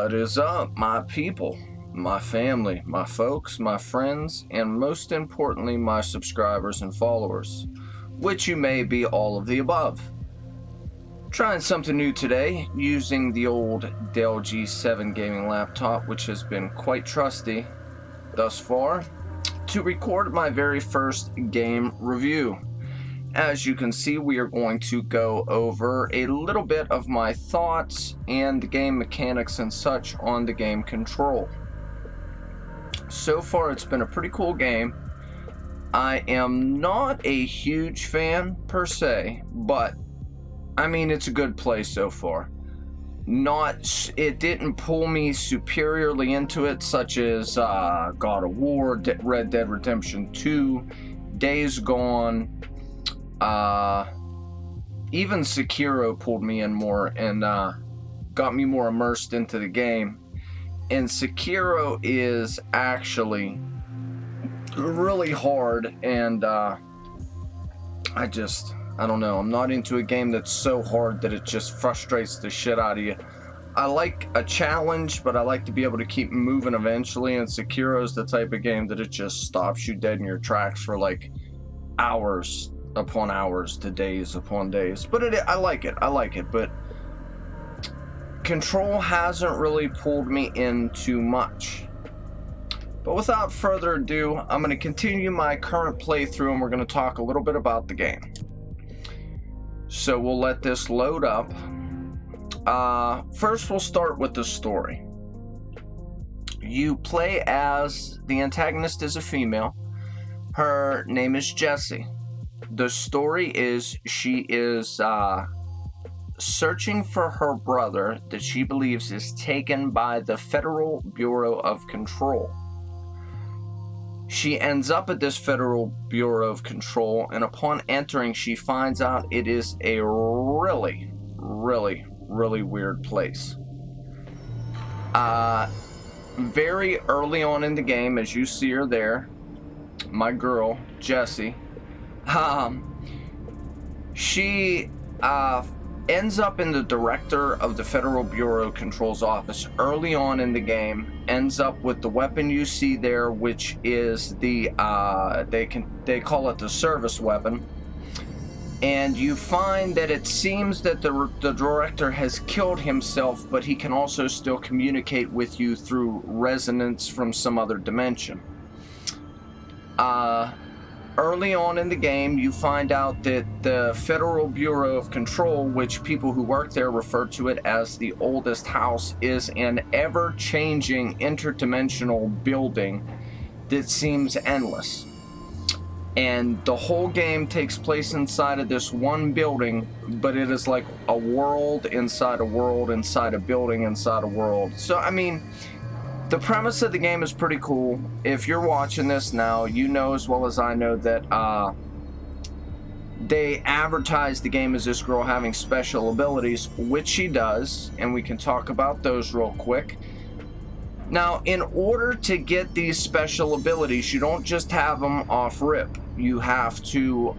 What is up, my people, my family, my folks, my friends, and most importantly, my subscribers and followers, which you may be all of the above. Trying something new today, using the old Dell G7 gaming laptop, which has been quite trusty thus far, to record my very first game review. As you can see, we are going to go over a little bit of my thoughts and the game mechanics and such on the game Control. So far, it's been a pretty cool game. I am not a huge fan per se, but I mean, it's a good play so far. It didn't pull me superiorly into it, such as God of War, Red Dead Redemption 2, Days Gone. Even Sekiro pulled me in more and got me more immersed into the game. And Sekiro is actually really hard, and I don't know, I'm not into a game that's so hard that it just frustrates the shit out of you. I like a challenge, but I like to be able to keep moving eventually, and Sekiro's the type of game that it just stops you dead in your tracks for like hours upon hours to days upon days. But I like it, but Control hasn't really pulled me in too much. But without further ado, I'm going to continue my current playthrough and we're going to talk a little bit about the game. So we'll let this load up. First we'll start with the story. You play as, the antagonist is a female. Her name is Jessie. The story is she is searching for her brother that she believes is taken by the Federal Bureau of Control. She ends up at this Federal Bureau of Control, and upon entering, she finds out it is a really, really, really weird place. Very early on in the game, as you see her there, my girl, Jessie, she ends up in the director of the Federal Bureau of Control's office early on in the game, ends up with the weapon you see there, which is the they call it the service weapon. And you find that it seems that the director has killed himself, but he can also still communicate with you through resonance from some other dimension. Early on in the game, you find out that the Federal Bureau of Control, which people who work there refer to it as the oldest house, is an ever-changing interdimensional building that seems endless. And the whole game takes place inside of this one building, but it is like a world inside a world inside a building inside a world. So, I mean, the premise of the game is pretty cool. If you're watching this now, you know as well as I know that they advertise the game as this girl having special abilities, which she does, and we can talk about those real quick. Now, in order to get these special abilities, you don't just have them off rip. You have to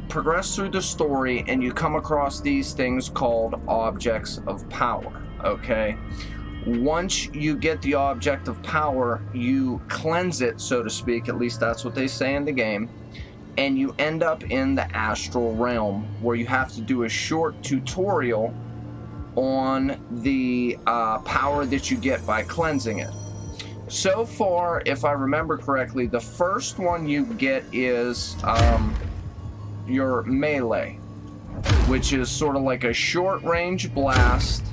progress through the story, and you come across these things called objects of power, okay? Once you get the object of power, you cleanse it, so to speak, at least that's what they say in the game, and you end up in the astral realm, where you have to do a short tutorial on the power that you get by cleansing it. So far, if I remember correctly, the first one you get is your melee, which is sort of like a short-range blast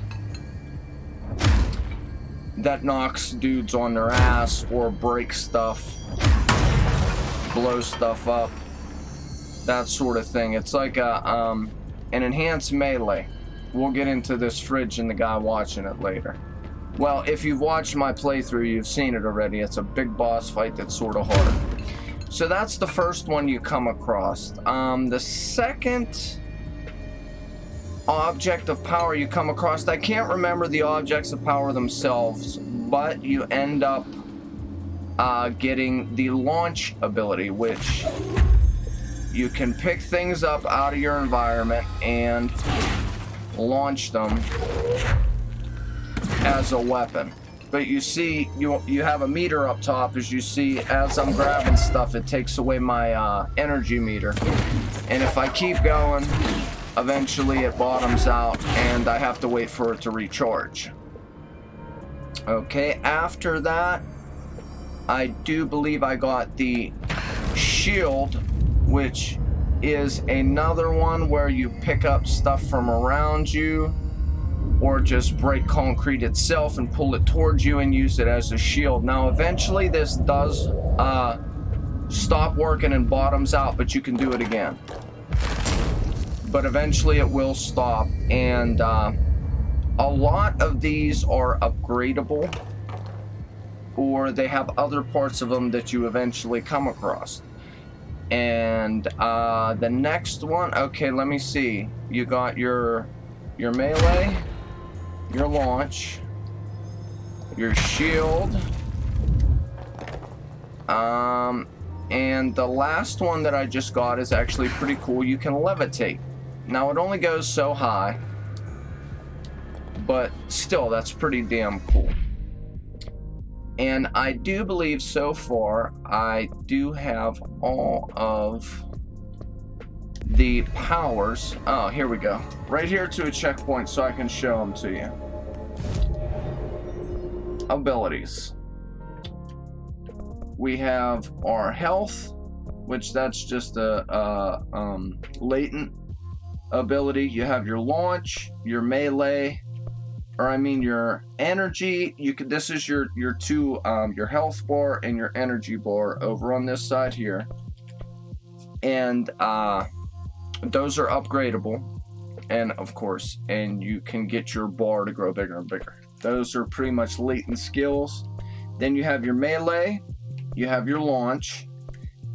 that knocks dudes on their ass or breaks stuff, blows stuff up, that sort of thing. It's like an enhanced melee. We'll get into this fridge and the guy watching it later. Well, if you've watched my playthrough, you've seen it already. It's a big boss fight that's sort of hard. So that's the first one you come across. The second object of power you come across, I can't remember the objects of power themselves, but you end up getting the launch ability, which you can pick things up out of your environment and launch them as a weapon. But you see, you have a meter up top. As you see, as I'm grabbing stuff, it takes away my energy meter. And if I keep going, eventually it bottoms out and I have to wait for it to recharge. Okay, after that, I do believe I got the shield, which is another one where you pick up stuff from around you, or just break concrete itself and pull it towards you and use it as a shield. Now, eventually this does stop working and bottoms out, but you can do it again. But eventually it will stop, and a lot of these are upgradable, or they have other parts of them that you eventually come across. And the next one, okay, let me see. You got your melee, your launch, your shield, and the last one that I just got is actually pretty cool. You can levitate. Now, it only goes so high, but still, that's pretty damn cool. And I do believe so far I do have all of the powers. Oh, here we go. Right here to a checkpoint so I can show them to you. Abilities. We have our health, which that's just a latent ability. You have your launch, your melee, or I mean your energy. This is your two your health bar and your energy bar over on this side here, and those are upgradable, and of course, and you can get your bar to grow bigger and bigger. Those are pretty much latent skills. Then you have your melee, you have your launch,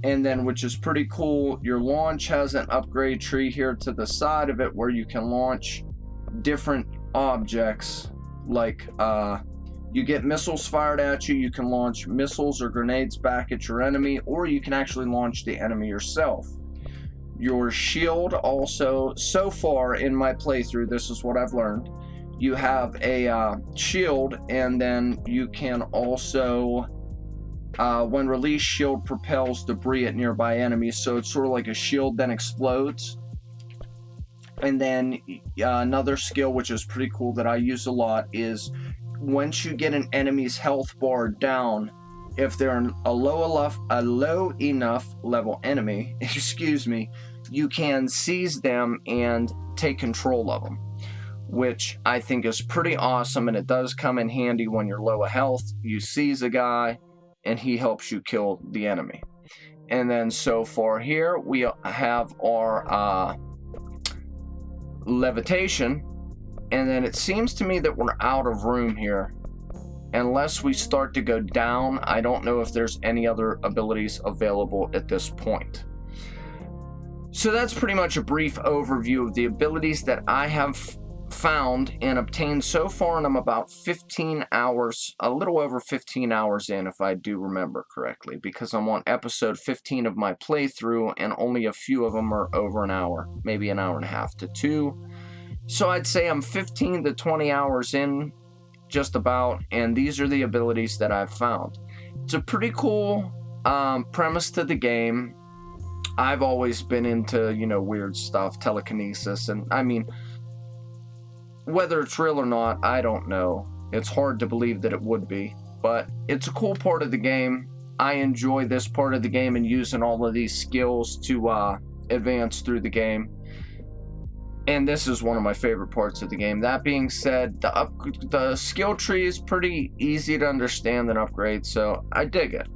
and then, which is pretty cool, your launch has an upgrade tree here to the side of it where you can launch different objects. Like you get missiles fired at you, you can launch missiles or grenades back at your enemy, or you can actually launch the enemy yourself. Your shield also, so far in my playthrough, this is what I've learned, you have a shield, and then you can also when released, shield propels debris at nearby enemies, so it's sort of like a shield then explodes. And then another skill, which is pretty cool that I use a lot, is once you get an enemy's health bar down, if they're a low enough level enemy, excuse me, you can seize them and take control of them, which I think is pretty awesome, and it does come in handy when you're low of health. You seize a guy, and he helps you kill the enemy. And then so far here, we have our levitation, and then it seems to me that we're out of room here. Unless we start to go down, I don't know if there's any other abilities available at this point. So that's pretty much a brief overview of the abilities that I have found and obtained so far, and I'm about 15 hours, a little over 15 hours in, if I do remember correctly, because I'm on episode 15 of my playthrough, and only a few of them are over an hour, maybe an hour and a half to 2. So I'd say I'm 15 to 20 hours in, just about, and these are the abilities that I've found. It's a pretty cool premise to the game. I've always been into, weird stuff, telekinesis, and I mean, whether it's real or not, I don't know. It's hard to believe that it would be, but it's a cool part of the game. I enjoy this part of the game and using all of these skills to advance through the game. And this is one of my favorite parts of the game. That being said, the skill tree is pretty easy to understand and upgrade, so I dig it.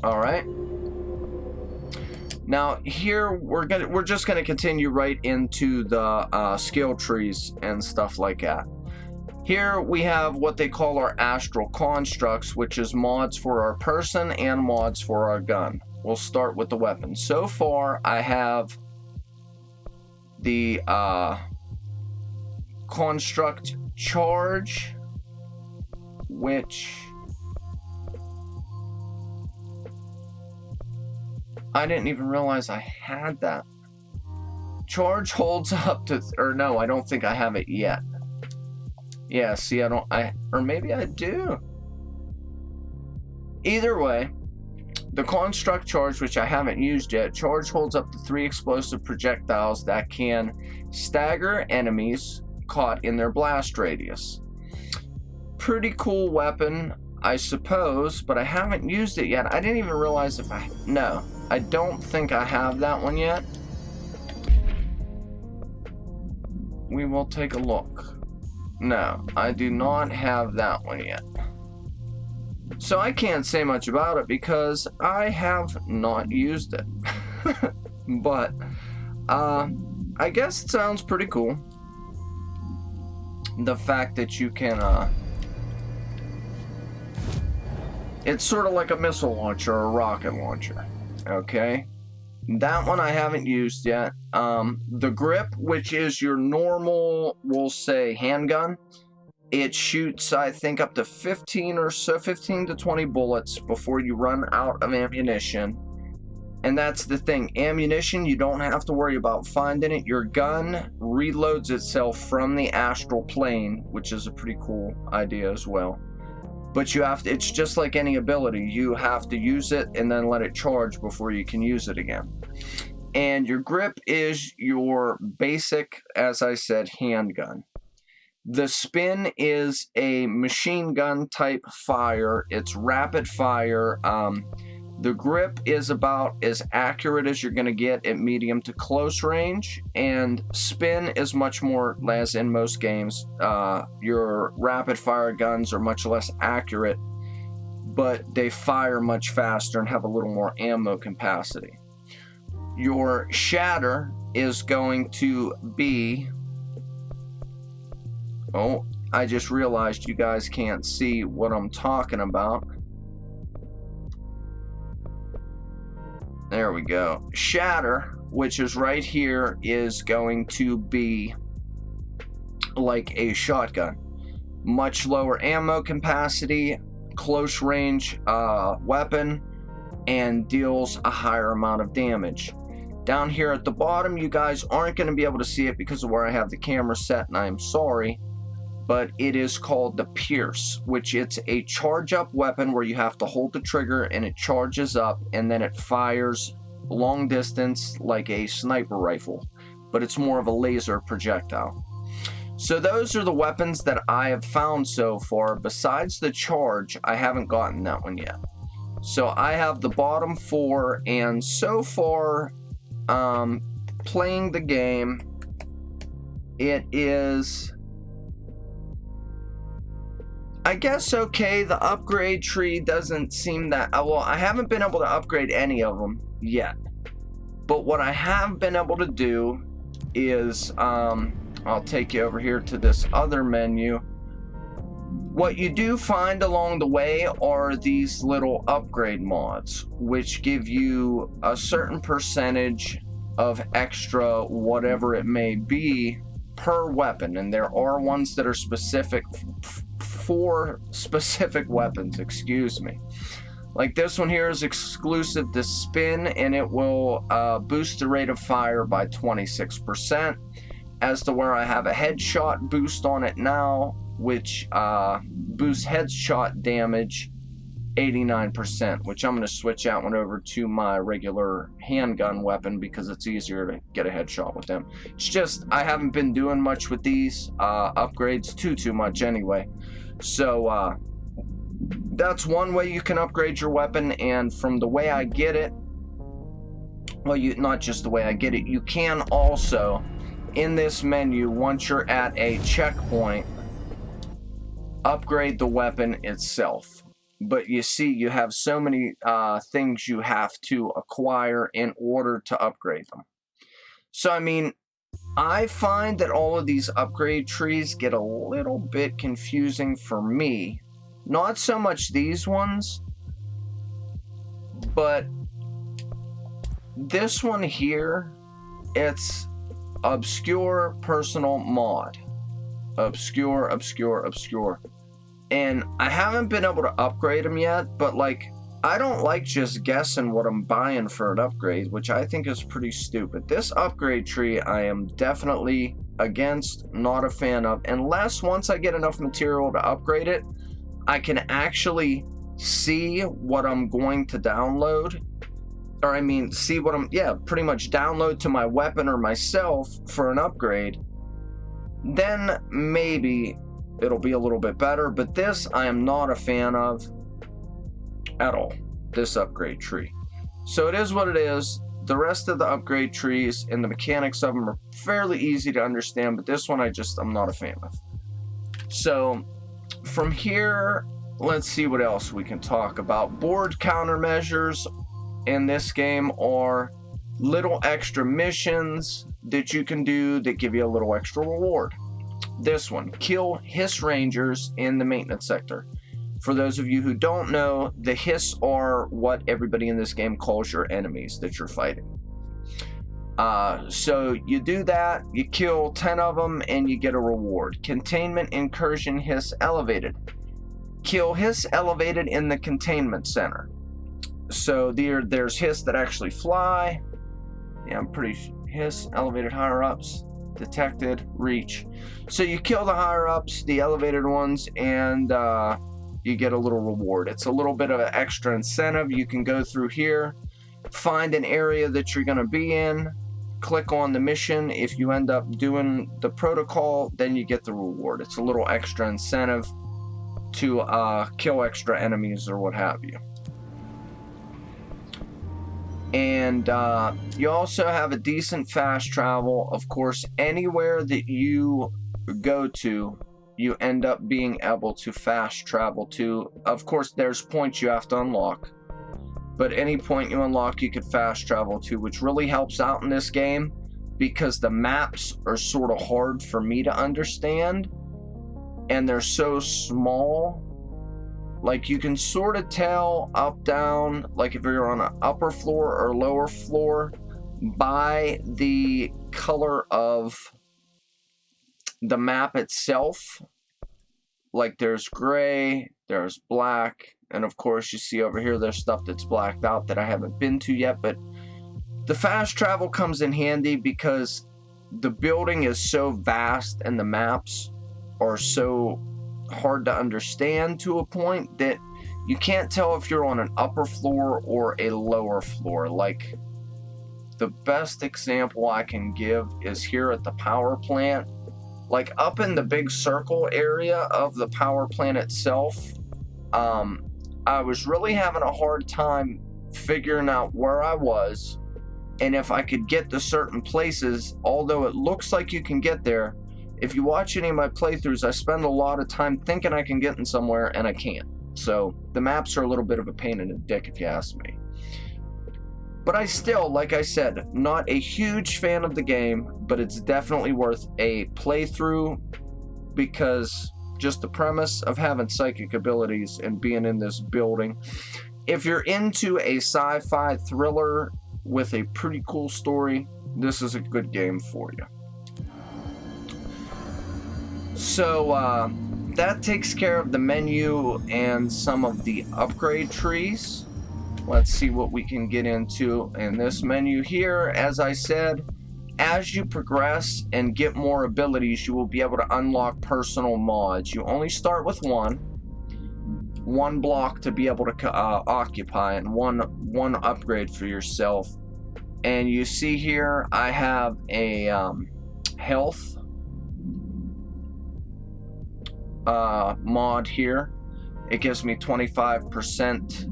All right. Now here we're just gonna continue right into the skill trees and stuff like that. Here we have what they call our astral constructs, which is mods for our person and mods for our gun. We'll start with the weapon. So far I have the construct charge, which I didn't even realize I had that. Charge holds up to, or no, I don't think I have it yet. Yeah, see, or maybe I do. Either way, the construct charge, which I haven't used yet, charge holds up to 3 explosive projectiles that can stagger enemies caught in their blast radius. Pretty cool weapon, I suppose, but I haven't used it yet. I didn't even realize no, I don't think I have that one yet. We will take a look. No, I do not have that one yet. So I can't say much about it because I have not used it. But I guess it sounds pretty cool. The fact that you can it's sort of like a missile launcher or a rocket launcher. Okay, that one I haven't used yet. The grip, which is your normal, we'll say, handgun, it shoots, I think, up to 15 to 20 bullets before you run out of ammunition. And that's the thing, ammunition, you don't have to worry about finding it. Your gun reloads itself from the astral plane, which is a pretty cool idea as well. But you have to, it's just like any ability, you have to use it and then let it charge before you can use it again. And your grip is your basic, as I said, handgun. The spin is a machine gun type fire. It's rapid fire. The grip is about as accurate as you're going to get at medium to close range, and spin is much more, as in most games, your rapid fire guns are much less accurate, but they fire much faster and have a little more ammo capacity. Your shatter is going to be, oh, I just realized you guys can't see what I'm talking about. There we go. Shatter, which is right here, is going to be like a shotgun. Much lower ammo capacity, close range weapon, and deals a higher amount of damage. Down here at the bottom, you guys aren't going to be able to see it because of where I have the camera set, and I'm sorry, but it is called the Pierce, which it's a charge up weapon where you have to hold the trigger and it charges up and then it fires long distance like a sniper rifle, but it's more of a laser projectile. So those are the weapons that I have found so far. Besides the charge, I haven't gotten that one yet. So I have the bottom 4, and so far playing the game, it is, I guess, okay. The upgrade tree doesn't seem that well. I haven't been able to upgrade any of them yet, but what I have been able to do is I'll take you over here to this other menu. What you do find along the way are these little upgrade mods, which give you a certain percentage of extra whatever it may be per weapon, and there are ones that are specific for specific weapons, excuse me. Like this one here is exclusive to spin, and it will boost the rate of fire by 26%, as to where I have a headshot boost on it now, which boosts headshot damage 89%, which I'm going to switch out one over to my regular handgun weapon because it's easier to get a headshot with them. It's just I haven't been doing much with these upgrades too much anyway. So that's one way you can upgrade your weapon, and from the way I get it, well, not just the way I get it, you can also, in this menu, once you're at a checkpoint, upgrade the weapon itself. But you see, you have so many things you have to acquire in order to upgrade them. So, I mean, I find that all of these upgrade trees get a little bit confusing for me. Not so much these ones, but this one here, it's obscure personal mod. Obscure. And I haven't been able to upgrade them yet, but like I don't like just guessing what I'm buying for an upgrade, which I think is pretty stupid. This upgrade tree I am definitely against, not a fan of, unless once I get enough material to upgrade it, I can actually see what I'm going to download, or I mean see what I'm, yeah, pretty much download to my weapon or myself for an upgrade. Then maybe it'll be a little bit better, but this I am not a fan of at all, this upgrade tree. So it is what it is. The rest of the upgrade trees and the mechanics of them are fairly easy to understand, but this one I'm not a fan of. So from here, let's see what else we can talk about. Board countermeasures in this game are little extra missions that you can do that give you a little extra reward. This one, kill Hiss Rangers in the maintenance sector. For those of you who don't know, the Hiss are what everybody in this game calls your enemies that you're fighting. So you do that, you kill 10 of them, and you get a reward. Containment Incursion Hiss Elevated. Kill Hiss Elevated in the containment center. So there's Hiss that actually fly. Yeah, I'm pretty sure. Hiss Elevated higher ups. Detected. Reach. So you kill the higher ups, the elevated ones, and you get a little reward. It's a little bit of an extra incentive. You can go through here, find an area that you're going to be in, click on the mission. If you end up doing the protocol, then you get the reward. It's a little extra incentive to kill extra enemies or what have you. And you also have a decent fast travel. Of course, anywhere that you go to, you end up being able to fast travel to. Of course, there's points you have to unlock, but any point you unlock, you could fast travel to, which really helps out in this game because the maps are sort of hard for me to understand, and they're so small. Like, you can sort of tell up, down, like if you're on an upper floor or lower floor by the color of the map itself. Like, there's gray, there's black, and of course you see over here there's stuff that's blacked out that I haven't been to yet. But the fast travel comes in handy because the building is so vast and the maps are so hard to understand to a point that you can't tell if you're on an upper floor or a lower floor. Like, the best example I can give is here at the power plant. Like, up in the big circle area of the power plant itself, I was really having a hard time figuring out where I was and if I could get to certain places. Although it looks like you can get there, if you watch any of my playthroughs, I spend a lot of time thinking I can get in somewhere and I can't. So the maps are a little bit of a pain in the dick if you ask me. But I still, like I said, not a huge fan of the game, but it's definitely worth a playthrough because just the premise of having psychic abilities and being in this building. If you're into a sci-fi thriller with a pretty cool story, this is a good game for you. So that takes care of the menu and some of the upgrade trees. Let's see what we can get into in this menu here. As I said, as you progress and get more abilities, you will be able to unlock personal mods. You only start with one block to be able to occupy, and one upgrade for yourself. And you see here I have a health mod here. It gives me 25%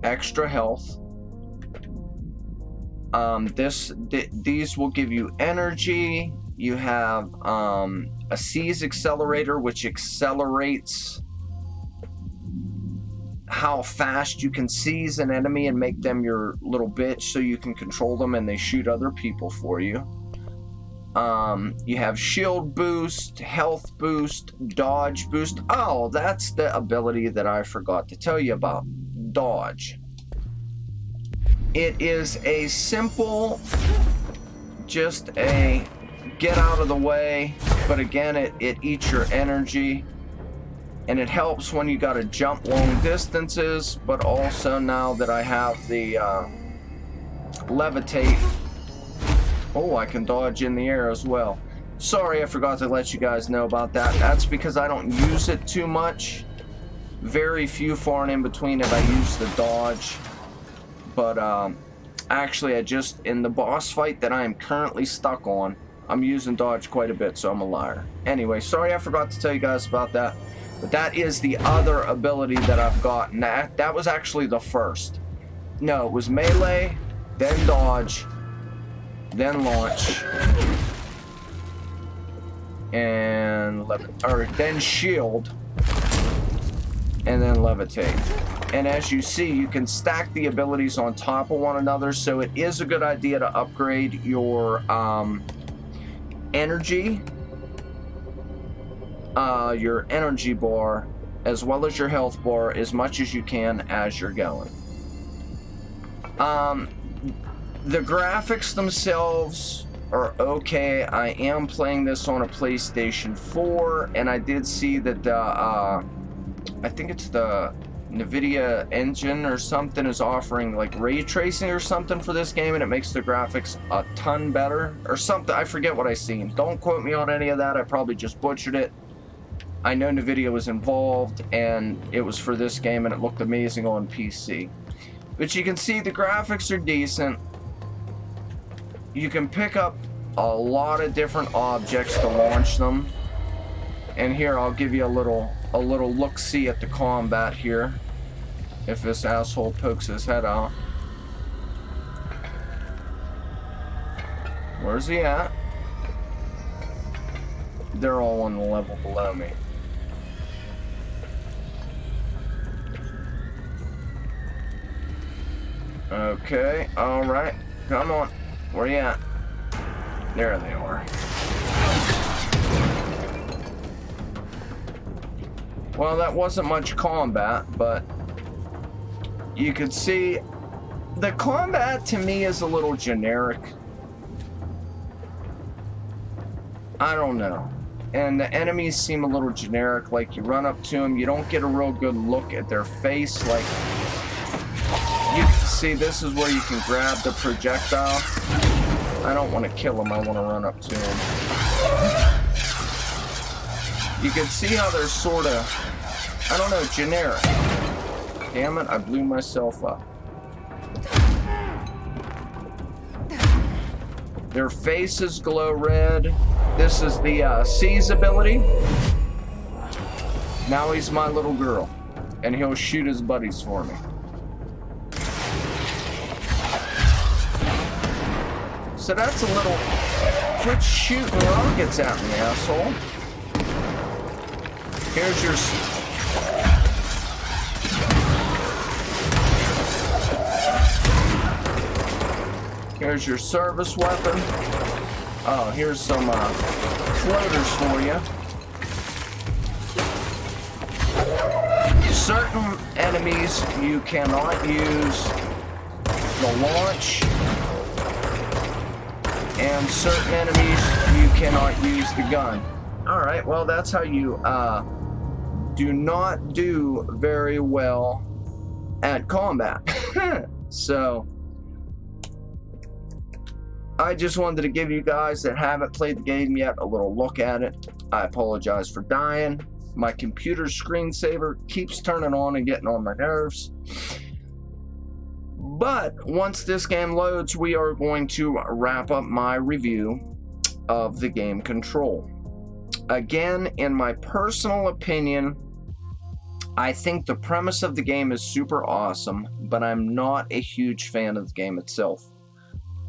extra health. These will give you energy. You have a seize accelerator, which accelerates how fast you can seize an enemy and make them your little bitch so you can control them and they shoot other people for you. You have shield boost, health boost, dodge boost. Oh, that's the ability that I forgot to tell you about. Dodge. It is a simple, just a get out of the way, but again, it eats your energy. and it helps when you gotta jump long distances, but also now that I have the levitate, oh, I can dodge in the air as well. Sorry, I forgot to let you guys know about that. That's because I don't use it too much. Very few far and in between if I use the dodge. But actually, in the boss fight that I am currently stuck on, I'm using dodge quite a bit, so I'm a liar. Anyway, sorry I forgot to tell you guys about that. But that is the other ability that I've got. And that was actually the first. No, it was melee, then dodge, then launch, and then shield, and then levitate. And as you see, you can stack the abilities on top of one another, so it is a good idea to upgrade your energy bar as well as your health bar as much as you can as you're going. The graphics themselves are okay. I am playing this on a PlayStation 4, and I did see that I think it's the NVIDIA engine or something is offering like ray tracing or something for this game, and it makes the graphics a ton better or something. I forget what I seen. Don't quote me on any of that. I probably just butchered it. I know NVIDIA was involved, and it was for this game, and it looked amazing on PC. But you can see the graphics are decent. You can pick up a lot of different objects to launch them. And here, I'll give you a little look-see at the combat here. If this asshole pokes his head out. Where's he at? They're all on the level below me. Okay, alright. Come on. Where you at? There they are. Well, that wasn't much combat, but you could see the combat to me is a little generic. I don't know. And the enemies seem a little generic, like you run up to them, you don't get a real good look at their face, like you can see this is where you can grab the projectile. I don't want to kill them, I want to run up to them. You can see how they're sort of, I don't know, generic. Damn it, I blew myself up. Their faces glow red. This is the Seize ability. Now he's my little girl, and he'll shoot his buddies for me. So that's a little... Quit shooting rockets at me, asshole. Here's your... Here's your service weapon. Oh, here's some floaters for you. Certain enemies you cannot use the launch, and certain enemies you cannot use the gun. Alright, well that's how you do not do very well at combat. So I just wanted to give you guys that haven't played the game yet a little look at it. I apologize for dying. My computer's screensaver keeps turning on and getting on my nerves. But once this game loads, we are going to wrap up my review of the game Control. Again, in my personal opinion, I think the premise of the game is super awesome, but I'm not a huge fan of the game itself.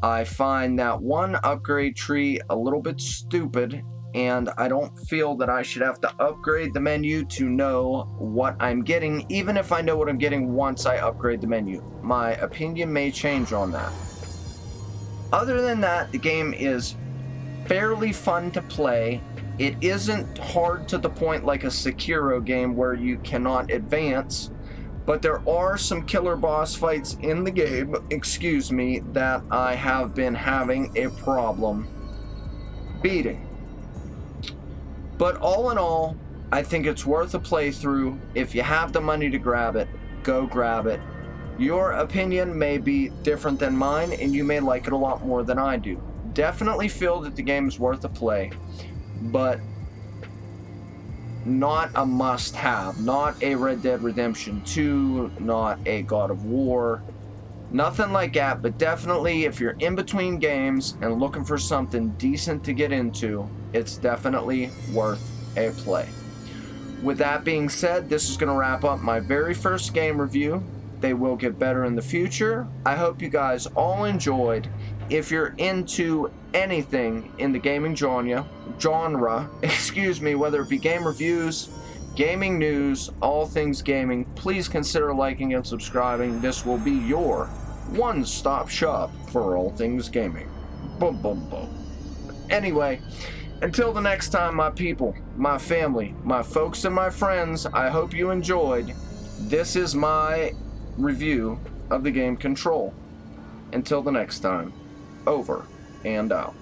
I find that one upgrade tree a little bit stupid, and I don't feel that I should have to upgrade the menu to know what I'm getting, even if I know what I'm getting once I upgrade the menu. My opinion may change on that. Other than that, the game is fairly fun to play. It isn't hard to the point like a Sekiro game where you cannot advance, but there are some killer boss fights in the game, that I have been having a problem beating. But all in all, I think it's worth a playthrough. If you have the money to grab it, go grab it. Your opinion may be different than mine, and you may like it a lot more than I do. Definitely feel that the game is worth a play, but not a must-have. Not a Red Dead Redemption 2, not a God of War, nothing like that. But definitely, if you're in between games and looking for something decent to get into, it's definitely worth a play. With that being said, this is going to wrap up my very first game review. They will get better in the future. I hope you guys all enjoyed. If you're into anything in the gaming genre, whether it be game reviews, gaming news, all things gaming, please consider liking and subscribing. This will be your one-stop shop for all things gaming. Boom, boom, boom. Anyway, until the next time, my people, my family, my folks, and my friends, I hope you enjoyed. This is my review of the game Control. Until the next time, over and out.